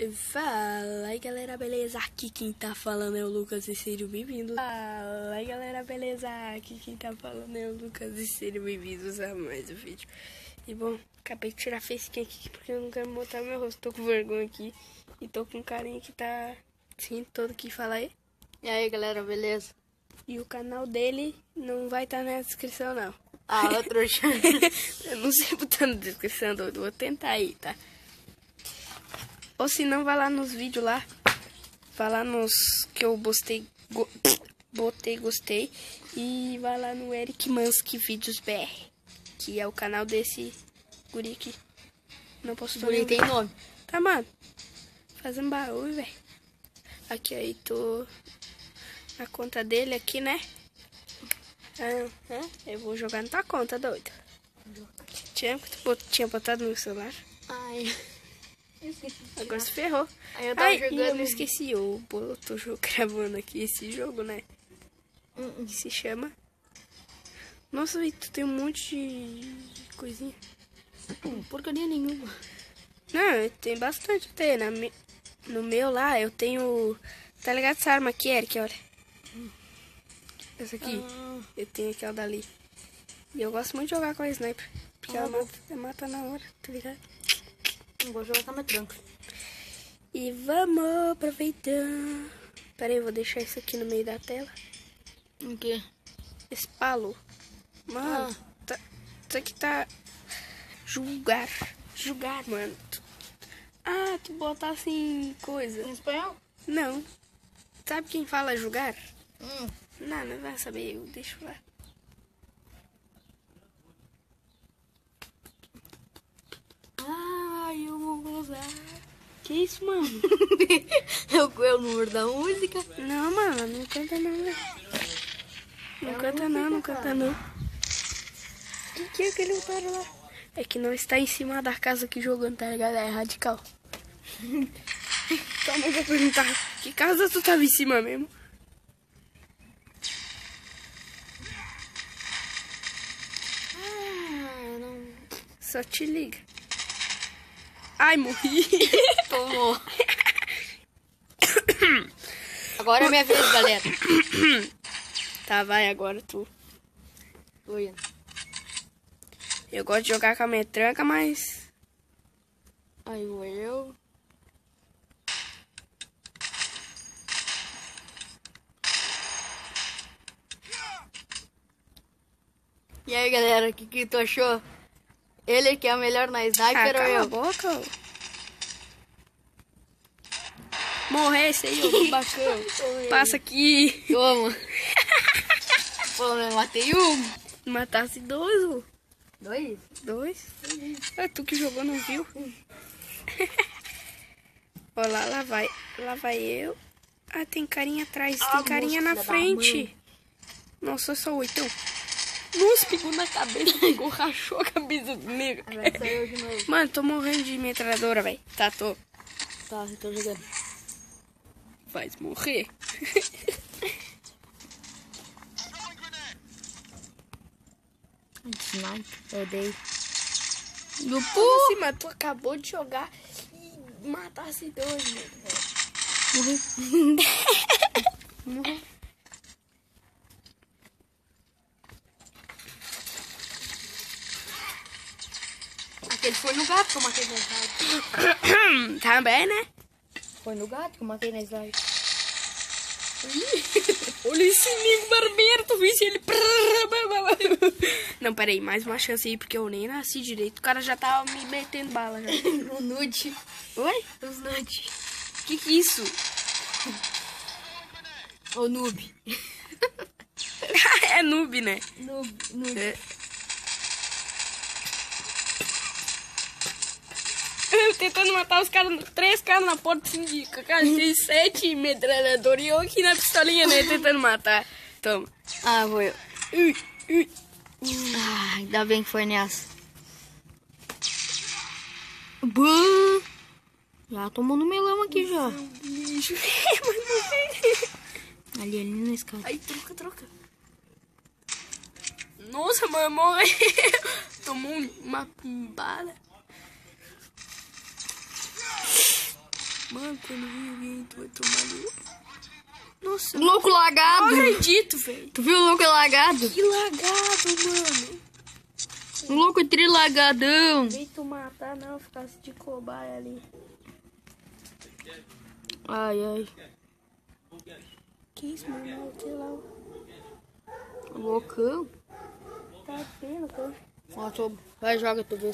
Fala aí galera, beleza? Aqui quem tá falando é o Lucas e sejam bem-vindos. Fala aí galera, beleza? Aqui quem tá falando é o Lucas e sejam bem-vindos a mais um vídeo. E bom, acabei de tirar a facecam aqui porque eu não quero botar meu rosto, tô com vergonha aqui. E tô com um carinha que tá assim, todo aqui, fala aí. E aí galera, beleza? E o canal dele não vai estar na descrição não. Ah, ô trouxa. Eu não sei botar na descrição, doido, vou tentar aí, tá? Ou se não, vai lá nos vídeos lá. Vai lá nos que eu botei gostei. E vai lá no Eric Mansky Vídeos BR. Que é o canal desse guri aqui. Não posso Guri tem nome. Tá, mano. Fazendo barulho, velho. Aqui aí, tô na conta dele aqui, né? Eu vou jogar na tua conta, doido. Tinha botado no meu celular. Ai... Agora se ferrou. Aí eu tava jogando... eu não esqueci, eu tô gravando aqui esse jogo, né? Que se chama... Nossa, véio, tu tem um monte de coisinha. Porcaria nenhuma. Não, tem bastante até. No meu lá, eu tenho... Tá ligado essa arma aqui, Eric? Olha. Essa aqui. Eu tenho aquela dali. E eu gosto muito de jogar com a sniper. Porque ela mata na hora, tá ligado? Não vou jogar com a metranca. E vamos aproveitando. Pera aí, eu vou deixar isso aqui no meio da tela. O quê? Esse palo. Mano, isso aqui tá... Julgar, mano. Tu botar assim, coisa. Em espanhol? Não. Sabe quem fala julgar? Não vai saber, eu deixo lá. Eu vou gozar. Que isso, mano? É o número da música. Não, mano, não canta não, velho. Não canta não. Que é aquele otário lá? É que não está em cima da casa aqui jogando, tá ligado? É radical. Só não vou perguntar, que casa tu tava em cima mesmo? Não. Só te liga. Ai, morri. Tomou. Agora é minha vez, galera. Tá, vai agora tu. Oi. Eu gosto de jogar com a metranca, mas... Aí vou eu. E aí, galera, o que tu achou? Ele que é o melhor na sniper ou cala eu? a boca. Morrer esse aí, ô bacana. Passa aqui. Toma. Pô, eu matei um. Matasse dois, ô. Dois? É tu que jogou, não viu? Ó lá vai eu. Ah, tem carinha atrás, tem carinha na frente. Nossa, só 8. Nossa, pegou na cabeça, rachou a cabeça do nego. Vai sair eu de novo. Mano, tô morrendo de metralhadora, velho. Tá, tô. Tá, eu tô jogando. Vai morrer. Sniper, eu dei. Assim, mas tu acabou de jogar e matasse dois, mano. Morri. Aquele foi no gato que eu matei na slide. Também, né? Foi no gato que eu matei na slide. Olha esse nego barbeiro, tu viu ele... Não, peraí, mais uma chance aí, porque eu nem nasci direito. O cara já tava me metendo bala já. O nude. Oi? Os nude. Que é isso? O noob. É noob, né? Noob. É. Eu tentando matar os caras, 3 caras na porta sindica. Cara, tem 7 metralhadores e eu aqui na pistolinha, né? Tentando matar. Toma. Ah, vou eu. Ainda bem que foi nessa. Já tomou no melão aqui já. Bicho. Ali na escada. Aí, troca. Nossa, mano, morreu. Tomou uma bala. Mano, quando vir alguém, tu vai tomar ali. Nossa, Louco lagado. não acredito, velho. Tu viu o louco lagado? Que lagado, mano. O louco trilagadão. Vem tu matar, não. Ficasse de cobaia ali. Ai, ai. Que isso, mano? Sei lá. Loucão. Tá vendo, cara? Ó, vai, joga, tu vê.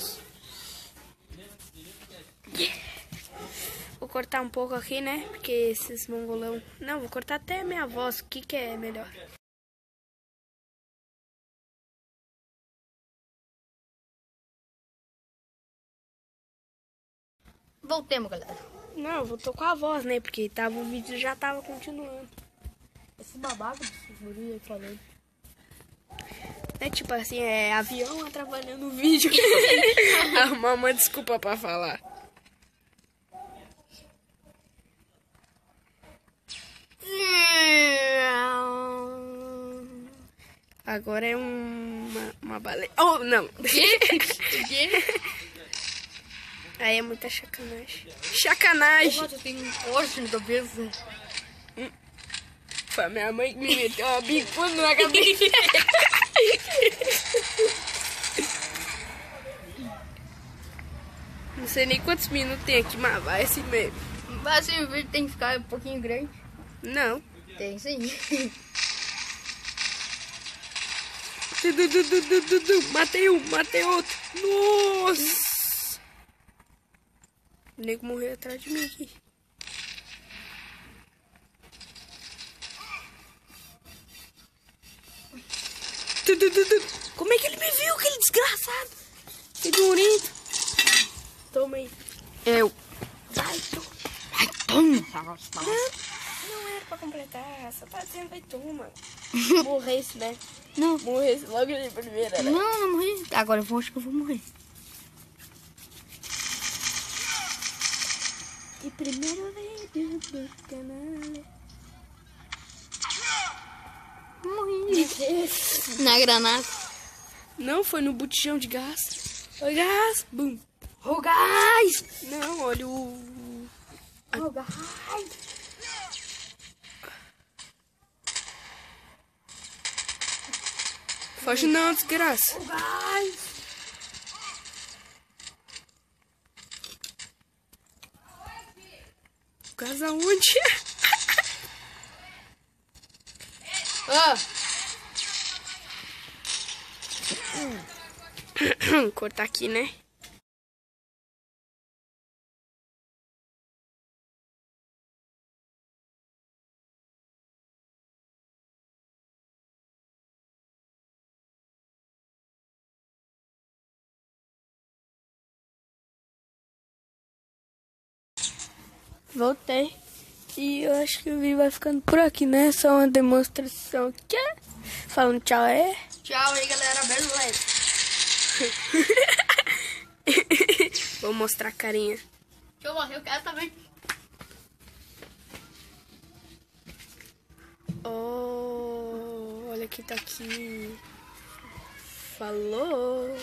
Vou cortar um pouco aqui, né? Porque esses mongolão... Não, vou cortar até a minha voz. O que é melhor? Voltemos, galera. Não, eu vou tocar a voz, né? Porque o vídeo já tava continuando. Esse babaca desses guri aí falando. É tipo assim, é avião atrapalhando o vídeo. Arrumar uma desculpa pra falar. Agora é uma baleia. Oh, não. Aí é muita sacanagem. Sacanagem. Nossa, tem um poste na cabeça. Foi a minha mãe que me meteu uma bicuda na cabeça. Não sei nem quantos minutos tem aqui, mas vai assim mesmo. Mas assim, o vídeo tem que ficar um pouquinho grande. Não. Tem sim. Matei um, matei outro. Nossa. O nego morreu atrás de mim aqui. Como é que ele me viu, aquele desgraçado? Figurento. Toma aí. Eu. Vai, toma. Ai, toma. Não era pra completar. Só tá dizendo vai, toma. Morresse, né? Não. Morresse logo de primeira, né? Não morri. Agora eu acho que eu vou morrer. E primeiro vídeo do canal. Morri. Na granada. Não, foi no botijão de gás. Oi, gás. Bum. O gás. Não, olha o... O gás. Foge não, desgraça. O gás. Gás aonde? Ah. Cortar aqui, né? Voltei. E eu acho que o vídeo vai ficando por aqui, né? Só uma demonstração aqui. Falando tchau, é? Tchau aí, galera. Beijo, velho. Vou mostrar a carinha. Deixa eu morrer, eu quero também. Oh, olha quem tá aqui. Falou.